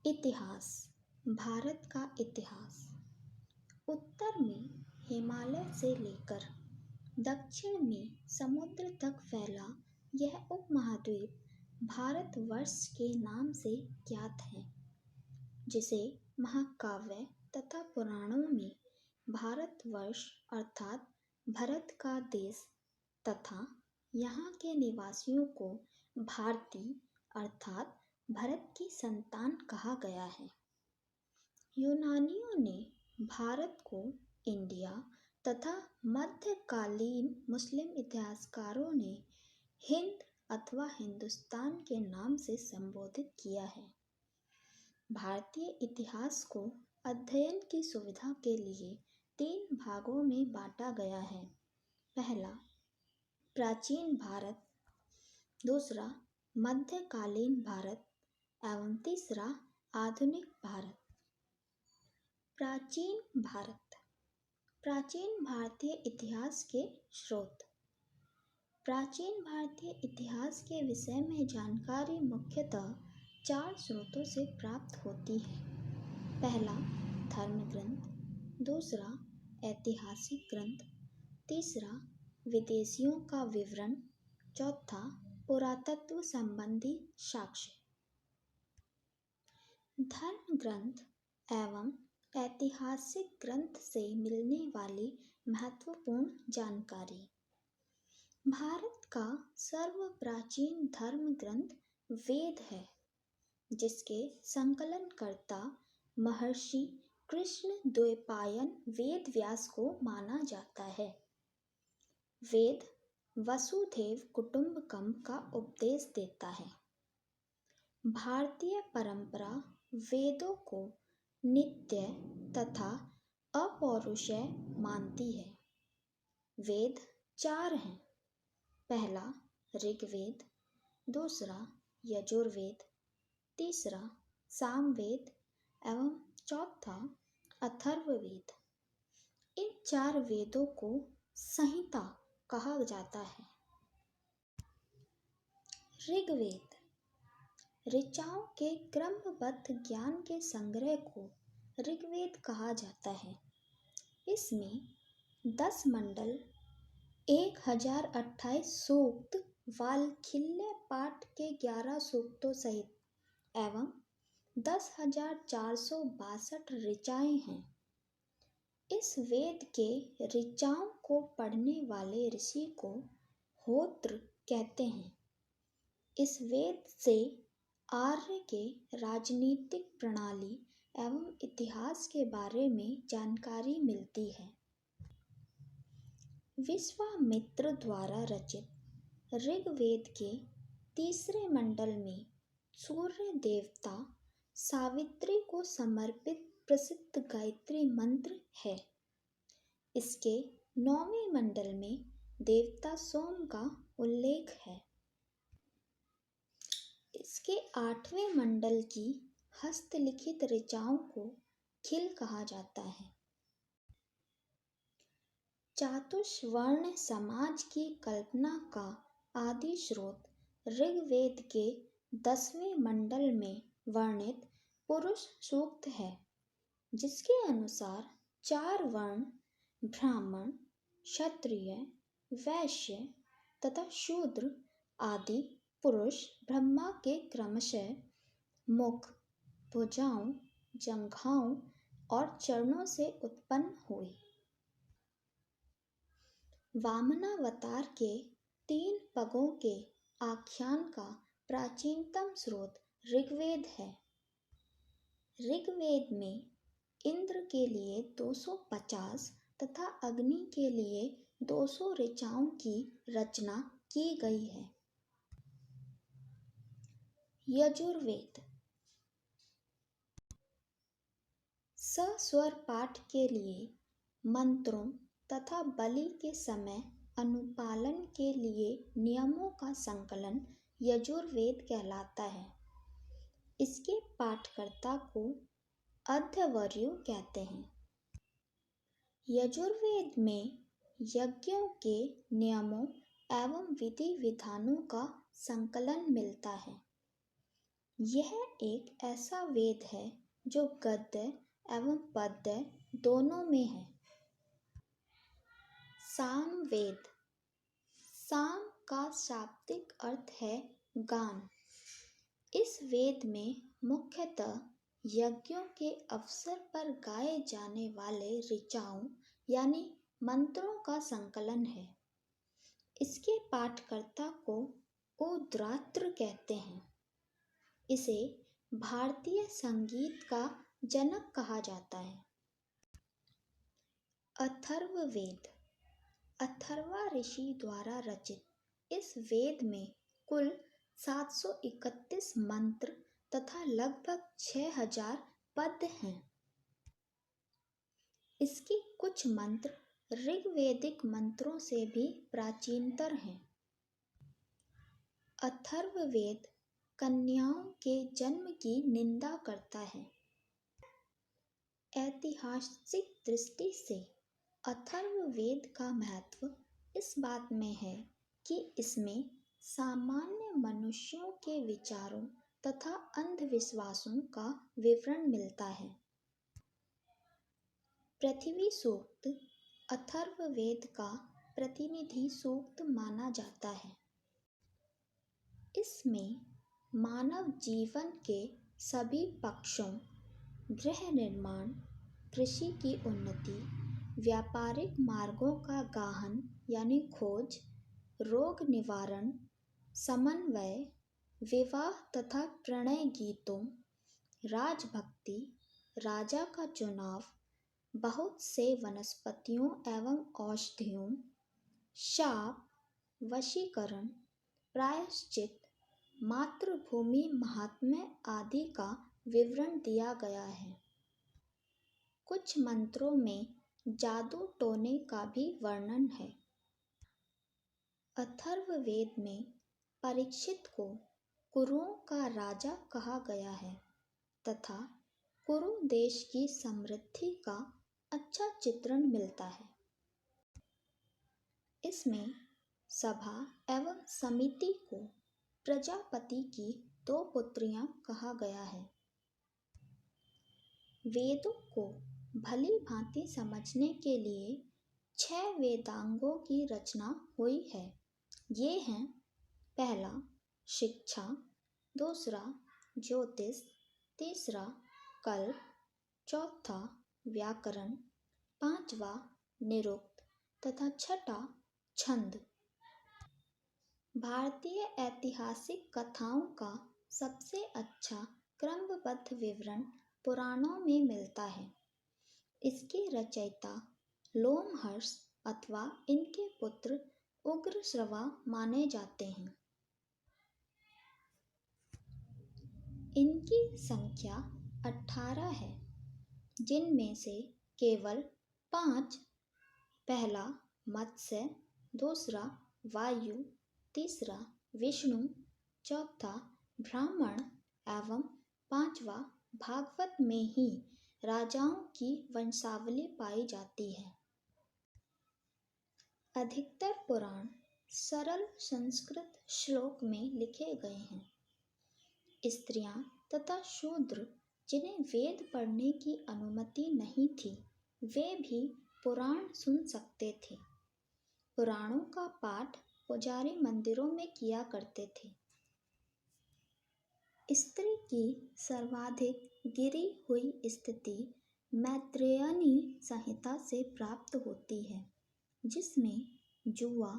इतिहास। भारत का इतिहास। उत्तर में हिमालय से लेकर दक्षिण में समुद्र तक फैला यह उपमहाद्वीप भारतवर्ष के नाम से ज्ञात है, जिसे महाकाव्य तथा पुराणों में भारतवर्ष अर्थात भरत का देश तथा यहाँ के निवासियों को भारती अर्थात भरत की संतान कहा गया है। यूनानियों ने भारत को इंडिया तथा मध्यकालीन मुस्लिम इतिहासकारों ने हिंद अथवा हिंदुस्तान के नाम से संबोधित किया है। भारतीय इतिहास को अध्ययन की सुविधा के लिए 3 भागों में बांटा गया है। पहला, प्राचीन भारत, दूसरा, मध्यकालीन भारत एवं तीसरा, आधुनिक भारत। प्राचीन भारत। प्राचीन भारतीय इतिहास के स्रोत। प्राचीन भारतीय इतिहास के विषय में जानकारी मुख्यतः 4 स्रोतों से प्राप्त होती है। पहला, धर्म ग्रंथ, दूसरा, ऐतिहासिक ग्रंथ, तीसरा, विदेशियों का विवरण, चौथा, पुरातत्व संबंधी साक्ष्य। धर्म ग्रंथ एवं ऐतिहासिक ग्रंथ से मिलने वाली महत्वपूर्ण जानकारी। भारत का सर्वप्राचीन धर्म ग्रंथ वेद है, जिसके संकलनकर्ता महर्षि कृष्ण द्वैपायन वेद व्यास को माना जाता है। वेद वसुधैव कुटुंबकम का उपदेश देता है। भारतीय परंपरा वेदों को नित्य तथा अपौरुषेय मानती है। वेद 4 हैं। पहला, ऋग्वेद, दूसरा, यजुर्वेद, तीसरा, सामवेद एवं चौथा, अथर्ववेद। इन 4 वेदों को संहिता कहा जाता है। ऋग्वेद ऋचाओं के क्रमबद्ध ज्ञान के संग्रह को ऋग्वेद कहा जाता है। इसमें 10 मंडल, 1028 सूक्त, वाल्खिल्य पाठ के 11 सूक्तों सहित एवं 10,462 ऋचाएं हैं। इस वेद के ऋचाओं को पढ़ने वाले ऋषि को होत्र कहते हैं। इस वेद से आर्य के राजनीतिक प्रणाली एवं इतिहास के बारे में जानकारी मिलती है। विश्वामित्र द्वारा रचित ऋग्वेद के 3 मंडल में सूर्य देवता सावित्री को समर्पित प्रसिद्ध गायत्री मंत्र है। इसके 9वें मंडल में देवता सोम का उल्लेख है। इसके 8वें मंडल की हस्तलिखित ऋचाओं को खिल कहा जाता है। चातुर्वर्ण समाज की कल्पना का आदि स्रोत ऋग्वेद के 10वें मंडल में वर्णित पुरुष सूक्त है, जिसके अनुसार 4 वर्ण ब्राह्मण, क्षत्रिय, वैश्य तथा शूद्र आदि पुरुष ब्रह्मा के क्रमशः मुख, भुजाओं, जंघाओं और चरणों से उत्पन्न हुए। वामनावतार के 3 पगों के आख्यान का प्राचीनतम स्रोत ऋग्वेद है। ऋग्वेद में इंद्र के लिए 250 तथा अग्नि के लिए 200 ऋचाओं की रचना की गई है। यजुर्वेद सस्वर पाठ के लिए मंत्रों तथा बलि के समय अनुपालन के लिए नियमों का संकलन यजुर्वेद कहलाता है। इसके पाठकर्ता को अध्वर्यु कहते हैं। यजुर्वेद में यज्ञों के नियमों एवं विधि विधानों का संकलन मिलता है। यह एक ऐसा वेद है जो गद्य एवं पद्य दोनों में है। सामवेद। साम का शाब्दिक अर्थ है गान। इस वेद में मुख्यतः यज्ञों के अवसर पर गाए जाने वाले ऋचाओं यानी मंत्रों का संकलन है। इसके पाठकर्ता को उद्रात्र कहते हैं। इसे भारतीय संगीत का जनक कहा जाता है। अथर्ववेद। अथर्वा ऋषि द्वारा रचित इस वेद में कुल 731 मंत्र तथा लगभग 6000 पद हैं। इसके कुछ मंत्र ऋग्वेदिक मंत्रों से भी प्राचीनतर हैं। अथर्ववेद कन्याओं के जन्म की निंदा करता है। ऐतिहासिक दृष्टि से अथर्ववेद का महत्व इस बात में है कि इसमें सामान्य मनुष्यों के विचारों तथा अंधविश्वासों का विवरण मिलता है। पृथ्वी सूक्त अथर्ववेद का प्रतिनिधि सूक्त माना जाता है। इसमें मानव जीवन के सभी पक्षों, गृह निर्माण, कृषि की उन्नति, व्यापारिक मार्गों का गाहन यानी खोज, रोग निवारण, समन्वय, विवाह तथा प्रणय गीतों, राजभक्ति, राजा का चुनाव, बहुत से वनस्पतियों एवं औषधियों, शाप, वशीकरण, प्रायश्चित, मातृभूमि महात्म्य आदि का विवरण दिया गया है। कुछ मंत्रों में जादू टोने का भी वर्णन है। अथर्ववेद में परीक्षित को कुरुओं का राजा कहा गया है तथा कुरु देश की समृद्धि का अच्छा चित्रण मिलता है। इसमें सभा एवं समिति को प्रजापति की 2 पुत्रियां कहा गया है। वेदों को भली भांति समझने के लिए 6 वेदांगों की रचना हुई है। ये हैं: पहला शिक्षा, दूसरा ज्योतिष, तीसरा कल्प, चौथा व्याकरण, पांचवा निरुक्त तथा छठा छंद। भारतीय ऐतिहासिक कथाओं का सबसे अच्छा क्रमबद्ध विवरण पुराणों में मिलता है। इसके रचयिता लोमहर्ष अथवा इनके पुत्र उग्रश्रवा माने जाते हैं। इनकी संख्या 18 है, जिनमें से केवल 5, पहला मत्स्य, दूसरा वायु, तीसरा विष्णु, चौथा ब्राह्मण एवं पांचवा भागवत में ही राजाओं की वंशावली पाई जाती है। अधिकतर पुराण सरल संस्कृत श्लोक में लिखे गए हैं। स्त्रियां तथा शूद्र जिन्हें वेद पढ़ने की अनुमति नहीं थी, वे भी पुराण सुन सकते थे। पुराणों का पाठ पुजारी मंदिरों में किया करते थे। स्त्री की सर्वाधिक गिरी हुई स्थिति मैत्रेयनी संहिता से प्राप्त होती है, जिसमें जुआ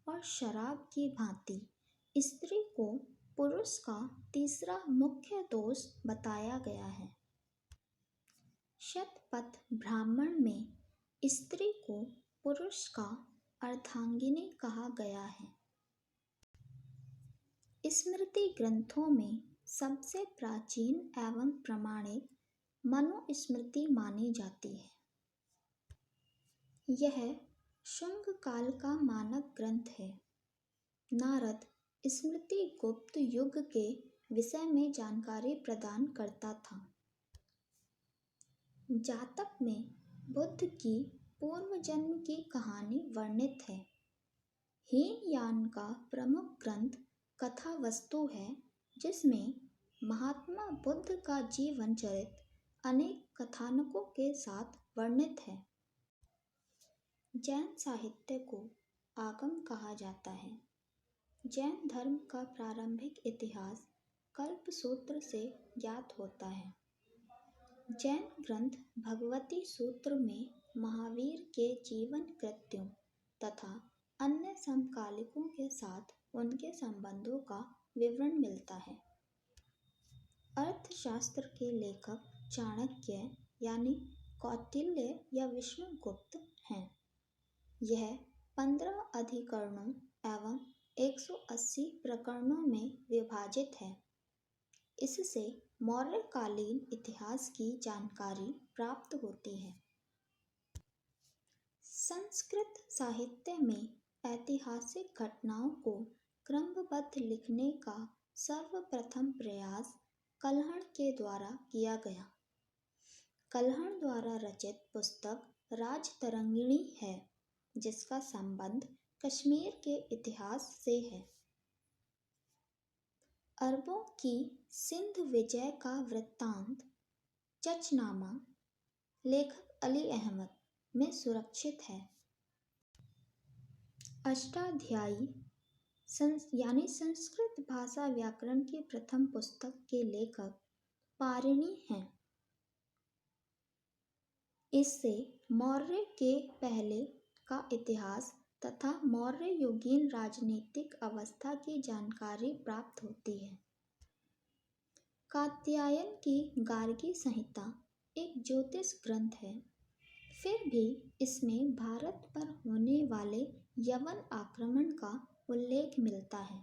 और शराब की भांति स्त्री को पुरुष का तीसरा मुख्य दोष बताया गया है। शतपथ ब्राह्मण में स्त्री को पुरुष का अर्धांगिनी कहा गया है। स्मृति ग्रंथों में सबसे प्राचीन एवं प्रमाणित मनुस्मृति मानी जाती है। यह शुंग काल का मानक ग्रंथ है। नारद स्मृति गुप्त युग के विषय में जानकारी प्रदान करता था। जातक में बुद्ध की पूर्व जन्म की कहानी वर्णित है। हीनयान का प्रमुख ग्रंथ कथा वस्तु है, जिसमें महात्मा बुद्ध का जीवन चरित्र अनेक कथानकों के साथ वर्णित है। जैन साहित्य को आगम कहा जाता है। जैन धर्म का प्रारंभिक इतिहास कल्पसूत्र से ज्ञात होता है। जैन ग्रंथ भगवती सूत्र में महावीर के जीवन कृत्यों तथा अन्य समकालिकों के साथ उनके संबंधों का विवरण मिलता है। अर्थशास्त्र के लेखक चाणक्य यानी कौटिल्य या विष्णुगुप्त हैं। यह 15 अधिकरणों एवं 180 प्रकरणों में विभाजित है। इससे मौर्यकालीन इतिहास की जानकारी प्राप्त होती है। संस्कृत साहित्य में ऐतिहासिक घटनाओं को क्रमबद्ध लिखने का सर्वप्रथम प्रयास कल्हण के द्वारा किया गया। कल्हण द्वारा रचित पुस्तक राजतरंगिणी है, जिसका संबंध कश्मीर के इतिहास से है। अरबों की सिंध विजय का वृत्तांत चचनामा लेखक अली अहमद में सुरक्षित है। अष्टाध्यायी यानी संस्कृत भाषा व्याकरण की प्रथम पुस्तक के लेखक पाणिनि हैं। इससे मौर्य के पहले का इतिहास तथा मौर्य युगीन राजनीतिक अवस्था की जानकारी प्राप्त होती है। कात्यायन की गार्गी संहिता एक ज्योतिष ग्रंथ है, फिर भी इसमें भारत पर होने वाले यवन आक्रमण का उल्लेख मिलता है।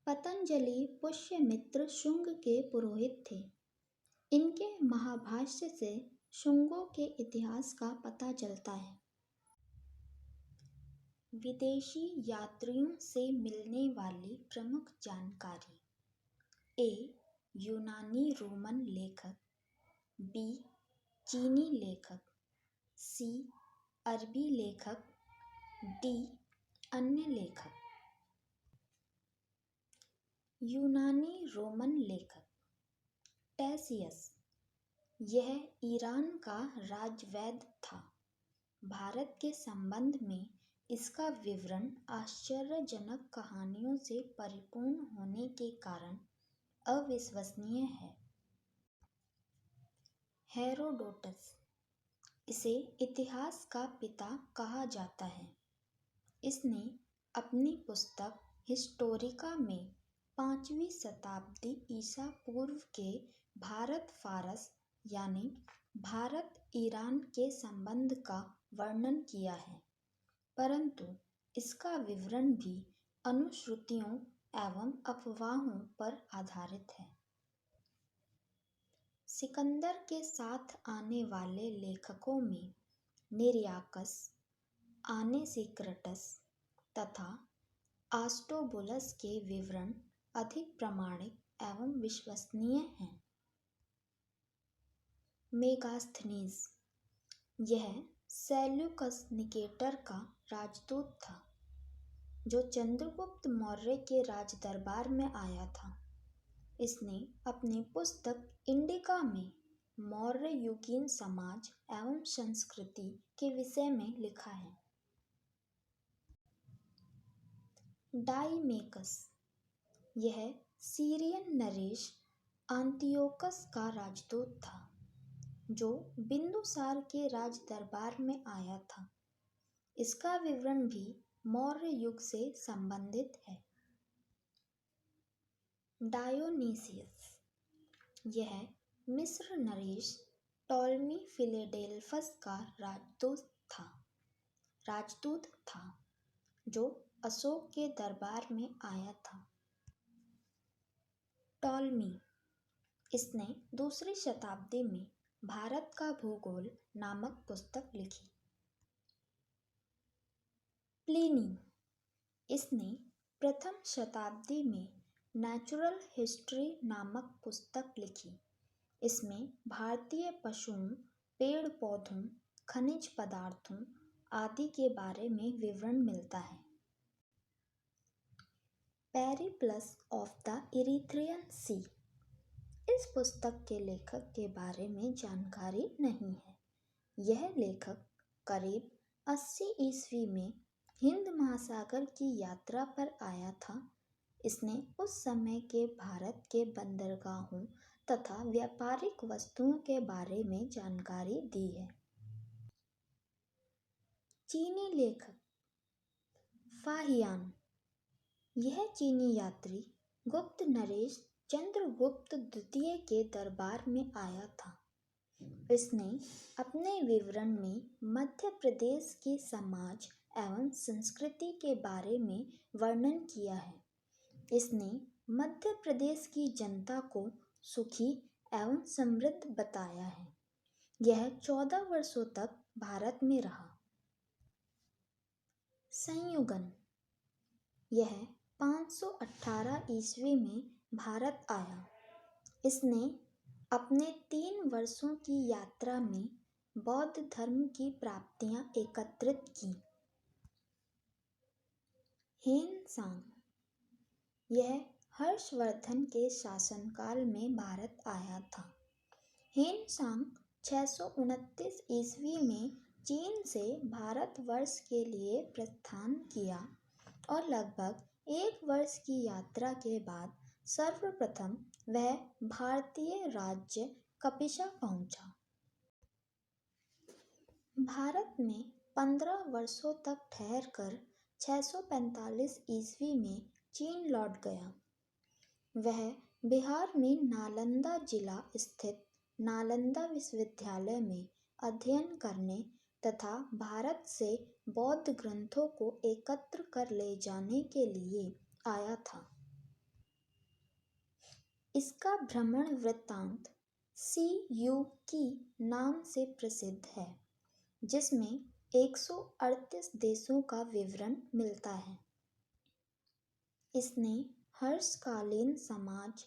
पतंजलि पुष्यमित्र शुंग के पुरोहित थे। इनके महाभाष्य से शुंगों के इतिहास का पता चलता है। विदेशी यात्रियों से मिलने वाली प्रमुख जानकारी: ए. यूनानी रोमन लेखक, बी. चीनी लेखक, सी. अरबी लेखक, डी. अन्य लेखक। यूनानी रोमन लेखक टेसियस, यह ईरान का राजवैद्य था। भारत के संबंध में इसका विवरण आश्चर्यजनक कहानियों से परिपूर्ण होने के कारण अविश्वसनीय है। हेरोडोटस, इसे इतिहास का पिता कहा जाता है। इसने अपनी पुस्तक हिस्टोरिका में 5वीं शताब्दी ईसा पूर्व के भारत फारस यानी भारत ईरान के संबंध का वर्णन किया है, परंतु इसका विवरण भी अनुश्रुतियों एवं अफवाहों पर आधारित है। सिकंदर के साथ आने वाले लेखकों में निरियाकस, आनेसिक्राटस तथा आस्टोबुलस के विवरण अधिक प्रामाणिक एवं विश्वसनीय हैं। मेगास्थनीज, यह सेल्यूकस निकेटर का राजदूत था, जो चंद्रगुप्त मौर्य के राजदरबार में आया था। इसने अपनी पुस्तक इंडिका में मौर्य युगीन समाज एवं संस्कृति के विषय में लिखा है। डाइमेकस, यह सीरियन नरेश आंतियोकस का राजदूत था, जो बिंदुसार के राजदरबार में आया था। इसका विवरण भी मौर्य युग से संबंधित है। डायोनीसियस, यह मिस्र नरेश टॉलमी फिलेडेल्फस का राजदूत था, जो अशोक के दरबार में आया था। टॉलमी, इसने 2री शताब्दी में भारत का भूगोल नामक पुस्तक लिखी। प्लिनी, इसने प्रथम शताब्दी में नेचुरल हिस्ट्री नामक पुस्तक लिखी। इसमें भारतीय पशुओं, पेड़ पौधों, खनिज पदार्थों आदि के बारे में विवरण मिलता है। पेरिप्लस ऑफ द इरीथ्रियन सी। इस पुस्तक के लेखक के बारे में जानकारी नहीं है। यह लेखक करीब 80 ईस्वी में हिंद महासागर की यात्रा पर आया था। इसने उस समय के भारत के बंदरगाहों तथा व्यापारिक वस्तुओं के बारे में जानकारी दी है। चीनी लेखक फाहियान। यह चीनी यात्री गुप्त नरेश चंद्रगुप्त द्वितीय के दरबार में आया था। इसने अपने विवरण में मध्य प्रदेश की समाज एवं संस्कृति के बारे में वर्णन किया है। इसने मध्य प्रदेश की जनता को सुखी एवं समृद्ध बताया है। यह 14 वर्षों तक भारत में रहा। संयुगन। यह 518 ईस्वी में भारत आया। इसने अपने 3 वर्षों की यात्रा में बौद्ध धर्म की प्राप्तियां एकत्रित की। हेनसांग। यह हर्षवर्धन के शासनकाल में भारत आया था। हेनसांग 629 ईस्वी में चीन से भारतवर्ष के लिए प्रस्थान किया और लगभग 1 वर्ष की यात्रा के बाद सर्वप्रथम वह भारतीय राज्य कपिशा पहुंचा। भारत में 15 वर्षों तक ठहरकर 645 ईस्वी में चीन लौट गया। वह बिहार में नालंदा जिला स्थित नालंदा विश्वविद्यालय में अध्ययन करने तथा भारत से बौद्ध ग्रंथों को एकत्र कर ले जाने के लिए आया था। इसका भ्रमण वृत्तांत CUकी नाम से प्रसिद्ध है, जिसमें 138 देशों का विवरण मिलता है। इसने हर्षकालीन समाज,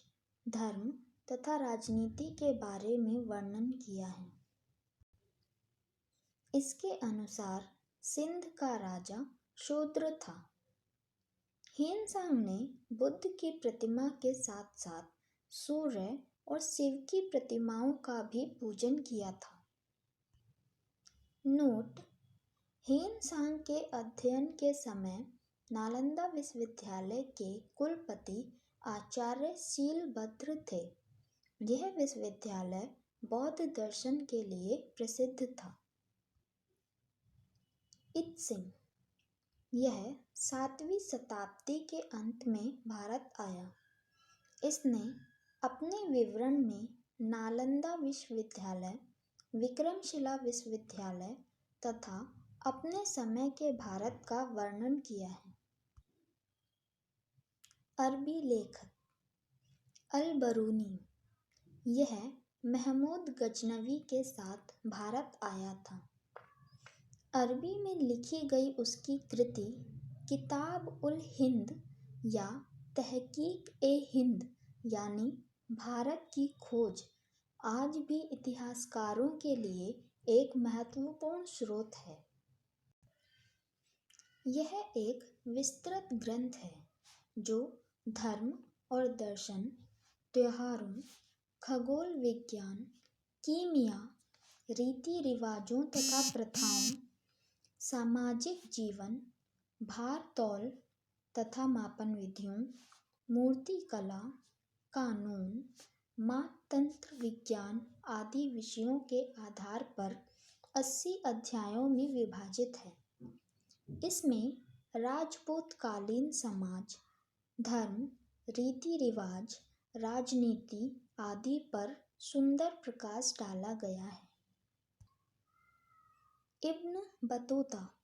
धर्म तथा राजनीति के बारे में वर्णन किया है। इसके अनुसार सिंध का राजा शूद्र था। हेनसांग ने बुद्ध की प्रतिमा के साथ साथ सूर्य और शिव की प्रतिमाओं का भी पूजन किया था। नोट: हेनसांग के अध्ययन के समय नालंदा विश्वविद्यालय के कुलपति आचार्य शीलभद्र थे। यह विश्वविद्यालय बौद्ध दर्शन के लिए प्रसिद्ध था। इत्सिंग। यह 7वीं शताब्दी के अंत में भारत आया। इसने अपने विवरण में नालंदा विश्वविद्यालय, विक्रमशिला विश्वविद्यालय तथा अपने समय के भारत का वर्णन किया है। अरबी लेखक अल-बरूनी। यह महमूद गजनवी के साथ भारत आया था। अरबी में लिखी गई उसकी कृति किताब उल हिंद या तहकीक-ए-हिंद यानी भारत की खोज आज भी इतिहासकारों के लिए एक महत्वपूर्ण स्रोत है। यह एक विस्तृत ग्रंथ है जो धर्म और दर्शन, त्योहारों, खगोल विज्ञान, कीमिया, रीति रिवाजों तथा प्रथाओं, सामाजिक जीवन, भार-तौल तथा मापन विधियों, मूर्तिकला, कानून, मापतंत्र विज्ञान आदि विषयों के आधार पर 80 अध्यायों में विभाजित है। इसमें राजपूतकालीन समाज, धर्म, रीति रिवाज, राजनीति आदि पर सुंदर प्रकाश डाला गया है। Ibn Battuta.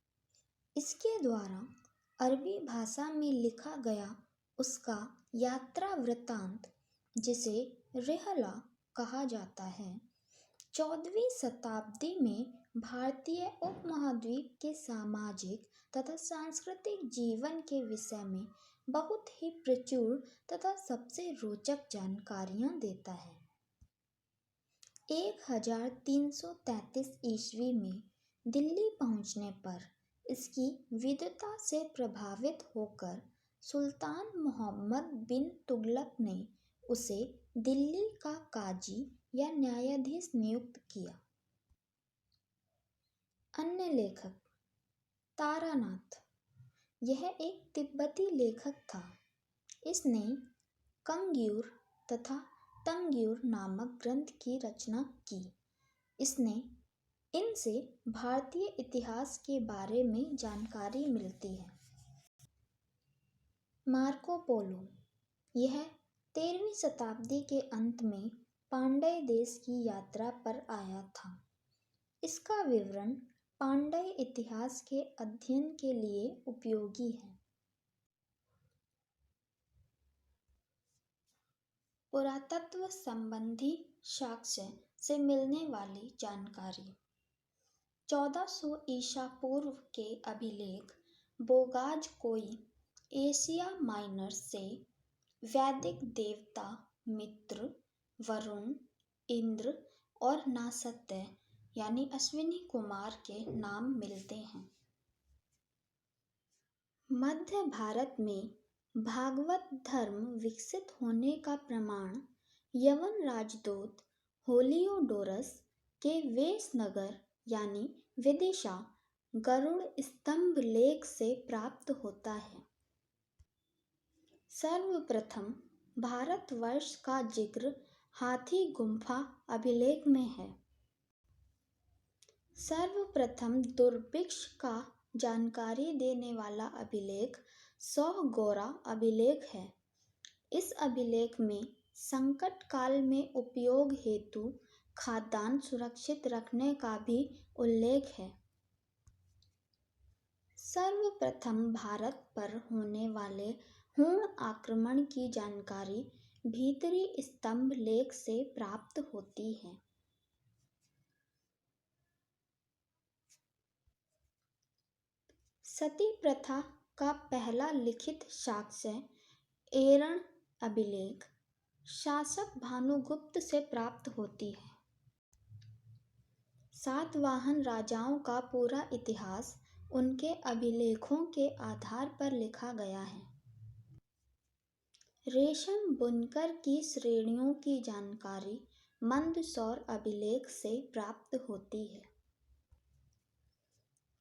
इसके द्वारा अरबी भाषा में लिखा गया उसका यात्रा वृत्तांत, जिसे रिहला कहा जाता है, 14वीं शताब्दी में भारतीय उपमहाद्वीप के सामाजिक तथा सांस्कृतिक जीवन के विषय में बहुत ही प्रचुर तथा सबसे रोचक जानकारियां देता है। 1333 ईस्वी में दिल्ली पहुंचने पर इसकी विद्वता से प्रभावित होकर सुल्तान मोहम्मद बिन तुगलक ने उसे दिल्ली का काजी या न्यायाधीश नियुक्त किया। अन्य लेखक तारानाथ, यह एक तिब्बती लेखक था। इसने कंग्यूर तथा तंग्यूर नामक ग्रंथ की रचना की। इसने इनसे भारतीय इतिहास के बारे में जानकारी मिलती है। मार्को पोलो, यह 13वीं शताब्दी के अंत में पांड्य देश की यात्रा पर आया था। इसका विवरण पांड्य इतिहास के अध्ययन के लिए उपयोगी है। पुरातत्व संबंधी साक्ष्य से मिलने वाली जानकारी। 1400 ईसा पूर्व के अभिलेख बोगाज कोई एशिया माइनर से वैदिक देवता मित्र, वरुण, इंद्र और नासत्य यानी अश्विनी कुमार के नाम मिलते हैं। मध्य भारत में भागवत धर्म विकसित होने का प्रमाण यवन राजदूत होलियोडोरस के वेशनगर यानी विदिशा गरुड़ स्तंभ लेख से प्राप्त होता है। सर्वप्रथम भारतवर्ष का जिक्र हाथी गुम्फा अभिलेख में है। सर्वप्रथम दुर्भिक्ष का जानकारी देने वाला अभिलेख सौगोरा अभिलेख है। इस अभिलेख में संकट काल में उपयोग हेतु खाद्यान्न सुरक्षित रखने का भी उल्लेख है। सर्वप्रथम भारत पर होने वाले हूण आक्रमण की जानकारी भीतरी स्तंभ लेख से प्राप्त होती है। सती प्रथा का पहला लिखित साक्ष्य एरण अभिलेख शासक भानुगुप्त से प्राप्त होती है। सातवाहन राजाओं का पूरा इतिहास उनके अभिलेखों के आधार पर लिखा गया है। रेशम बुनकर की श्रेणियों की जानकारी मंदसौर अभिलेख से प्राप्त होती है।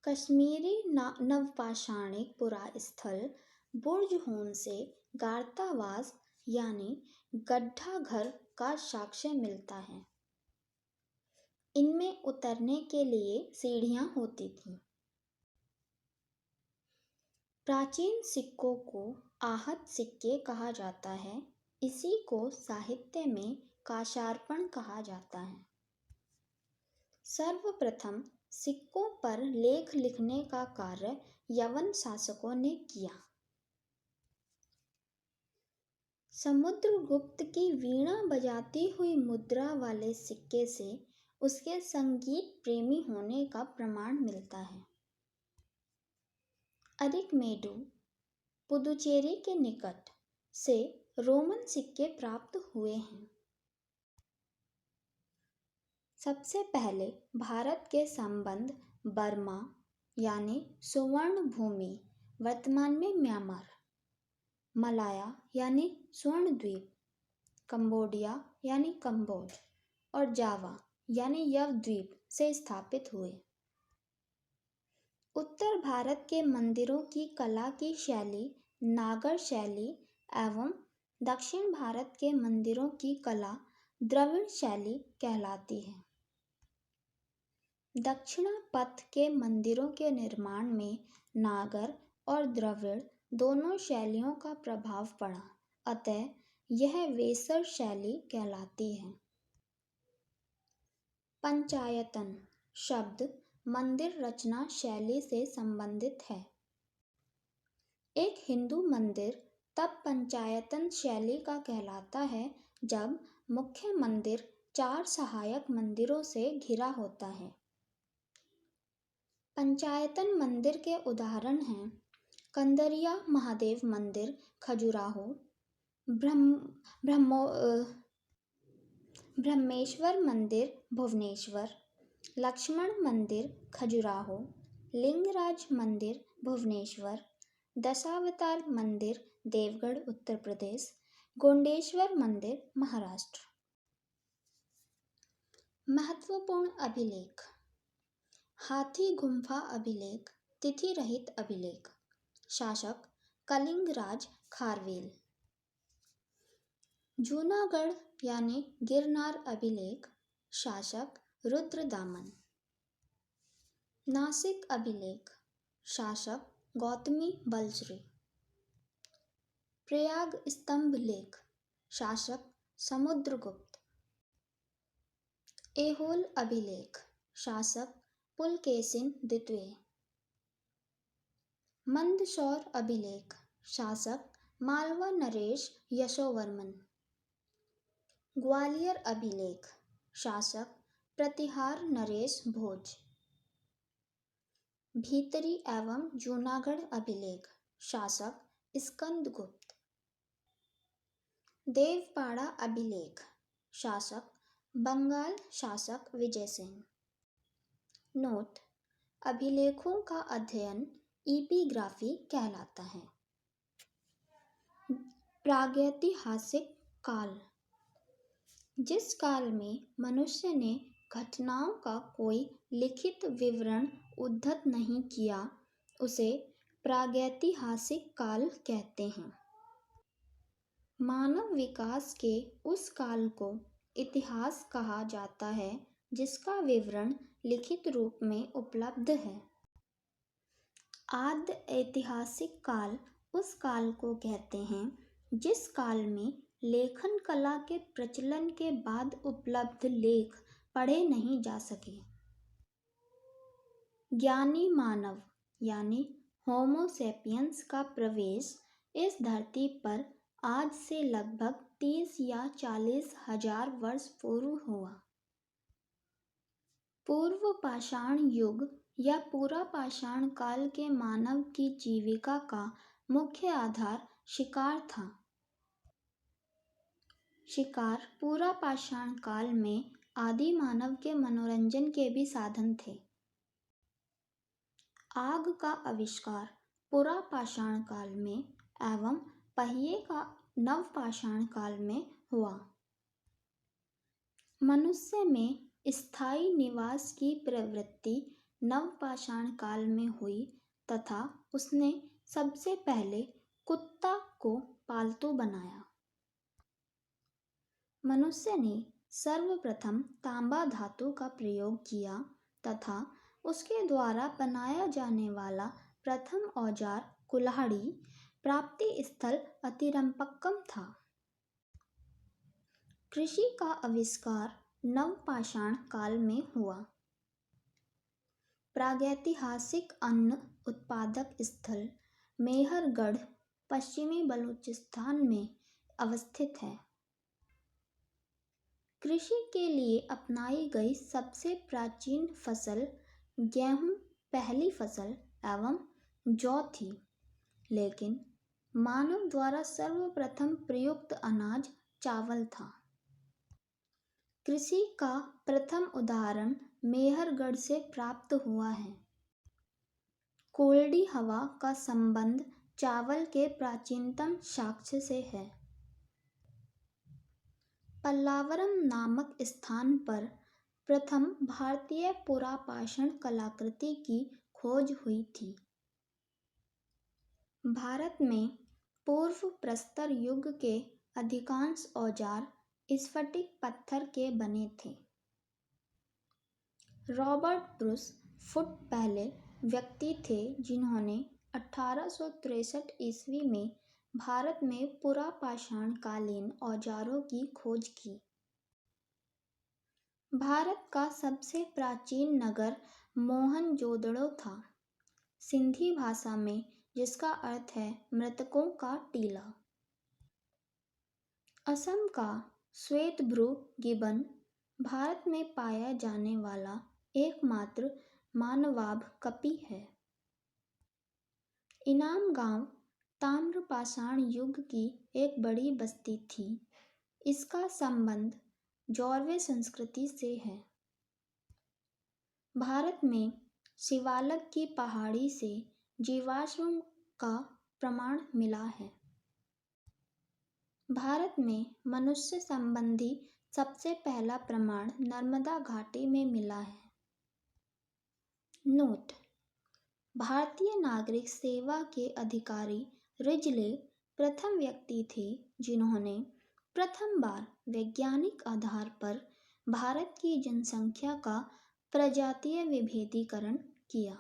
कश्मीरी नवपाषाणिक पुरास्थल बुर्जहोन से गार्तावास यानी गड्ढा घर का साक्ष्य मिलता है। इनमें उतरने के लिए सीढ़ियां होती थीं। प्राचीन सिक्कों को आहत सिक्के कहा जाता है। इसी को साहित्य में काशार्पण कहा जाता है। सर्वप्रथम सिक्कों पर लेख लिखने का कार्य यवन शासकों ने किया। समुद्रगुप्त की वीणा बजाती हुई मुद्रा वाले सिक्के से उसके संगीत प्रेमी होने का प्रमाण मिलता है। अरिकमेडु, पुदुचेरी के निकट से रोमन सिक्के प्राप्त हुए हैं। सबसे पहले भारत के संबंध बर्मा यानी सुवर्ण भूमि वर्तमान में म्यांमार, मलाया यानी स्वर्ण द्वीप, कंबोडिया यानी कंबोज और जावा यानी यव द्वीप से स्थापित हुए। उत्तर भारत के मंदिरों की कला की शैली नागर शैली एवं दक्षिण भारत के मंदिरों की कला द्रविड़ शैली कहलाती है। दक्षिणापथ के मंदिरों के निर्माण में नागर और द्रविड़ दोनों शैलियों का प्रभाव पड़ा, अतः यह वेसर शैली कहलाती है। पंचायतन शब्द मंदिर रचना शैली से संबंधित है। एक हिंदू मंदिर तब पंचायतन शैली का कहलाता है जब मुख्य मंदिर 4 सहायक मंदिरों से घिरा होता है। पंचायतन मंदिर के उदाहरण हैं कंदरिया महादेव मंदिर खजुराहो, ब्रह्मेश्वर मंदिर भुवनेश्वर, लक्ष्मण मंदिर खजुराहो, लिंगराज मंदिर भुवनेश्वर, दशावतार मंदिर देवगढ़ उत्तर प्रदेश, गोंडेश्वर मंदिर महाराष्ट्र। महत्वपूर्ण अभिलेख। हाथी गुम्फा अभिलेख, तिथि रहित अभिलेख। शासक कलिंगराज खारवेल। जूनागढ़ यानी गिरनार अभिलेख, शासक रुद्रदामन। नासिक अभिलेख, शासक गौतमी बलश्री। प्रयाग स्तंभ लेख, शासक समुद्रगुप्त। ऐहोल अभिलेख, शासक पुलकेशिन द्वितीय। मंदसौर अभिलेख, शासक मालवा नरेश यशोवर्मन। ग्वालियर अभिलेख, शासक प्रतिहार नरेश भोज। भीतरी एवं जूनागढ़ अभिलेख, शासक स्कंदगुप्त। देवपाड़ा अभिलेख, शासक बंगाल शासक विजयसेन। नोट: अभिलेखों का अध्ययन एपिग्राफी कहलाता है। प्रागैतिहासिक काल, जिस काल में मनुष्य ने घटनाओं का कोई लिखित विवरण उद्धृत नहीं किया, उसे प्रागैतिहासिक काल कहते हैं। मानव विकास के उस काल को इतिहास कहा जाता है जिसका विवरण लिखित रूप में उपलब्ध है। आद्य ऐतिहासिक काल उस काल को कहते हैं जिस काल में लेखन कला के प्रचलन के बाद उपलब्ध लेख पढ़े नहीं जा सके। ज्ञानी मानव यानी होमो सेपियंस का प्रवेश इस धरती पर आज से लगभग 30 या 40 हजार वर्ष पूर्व हुआ। पूर्व पाषाण युग या पूरा पाषाण काल के मानव की जीविका का मुख्य आधार शिकार था। शिकार पूरा पाषाण काल में आदि मानव के मनोरंजन के भी साधन थे। आग का आविष्कार पूरा पाषाण काल में एवं पहिए का नवपाषाण काल में हुआ। मनुष्य में स्थायी निवास की प्रवृत्ति नवपाषाण काल में हुई तथा उसने सबसे पहले कुत्ता को पालतू बनाया। मनुष्य ने सर्वप्रथम तांबा धातु का प्रयोग किया तथा उसके द्वारा बनाया जाने वाला प्रथम औजार कुल्हाड़ी प्राप्ति स्थल अतिरम्पक्कम था। कृषि का आविष्कार नवपाषाण काल में हुआ। प्रागैतिहासिक अन्न उत्पादक स्थल मेहरगढ़ पश्चिमी बलूचिस्तान में अवस्थित है। कृषि के लिए अपनाई गई सबसे प्राचीन फसल गेहूं पहली फसल एवं जौ थी, लेकिन मानव द्वारा सर्वप्रथम प्रयुक्त अनाज चावल था। कृषि का प्रथम उदाहरण मेहरगढ़ से प्राप्त हुआ है। कोल्डी हवा का संबंध चावल के प्राचीनतम साक्ष्य से है। पल्लावरम नामक स्थान पर प्रथम भारतीय पुरापाषाण कलाकृति की खोज हुई थी। भारत में पूर्व प्रस्तर युग के अधिकांश औजार स्फटिक पत्थर के बने थे। रॉबर्ट ब्रुस फुट पहले व्यक्ति थे जिन्होंने 1863 ईस्वी में भारत में पुरापाषाण कालीन औजारों की खोज की। भारत का सबसे प्राचीन नगर मोहनजोदड़ो था, सिंधी भाषा में जिसका अर्थ है मृतकों का टीला। असम का श्वेतभ्रू गिबन भारत में पाया जाने वाला एकमात्र मानवाभ कपि है। इनाम गांव ताम्रपाषाण युग की एक बड़ी बस्ती थी। इसका संबंध जौरवे संस्कृति से है। भारत में शिवालक की पहाड़ी से जीवाश्म का प्रमाण मिला है। भारत में मनुष्य संबंधी सबसे पहला प्रमाण नर्मदा घाटी में मिला है। नोट: भारतीय नागरिक सेवा के अधिकारी रिजले प्रथम व्यक्ति थे जिन्होंने प्रथम बार वैज्ञानिक आधार पर भारत की जनसंख्या का प्रजातीय विभेदीकरण किया।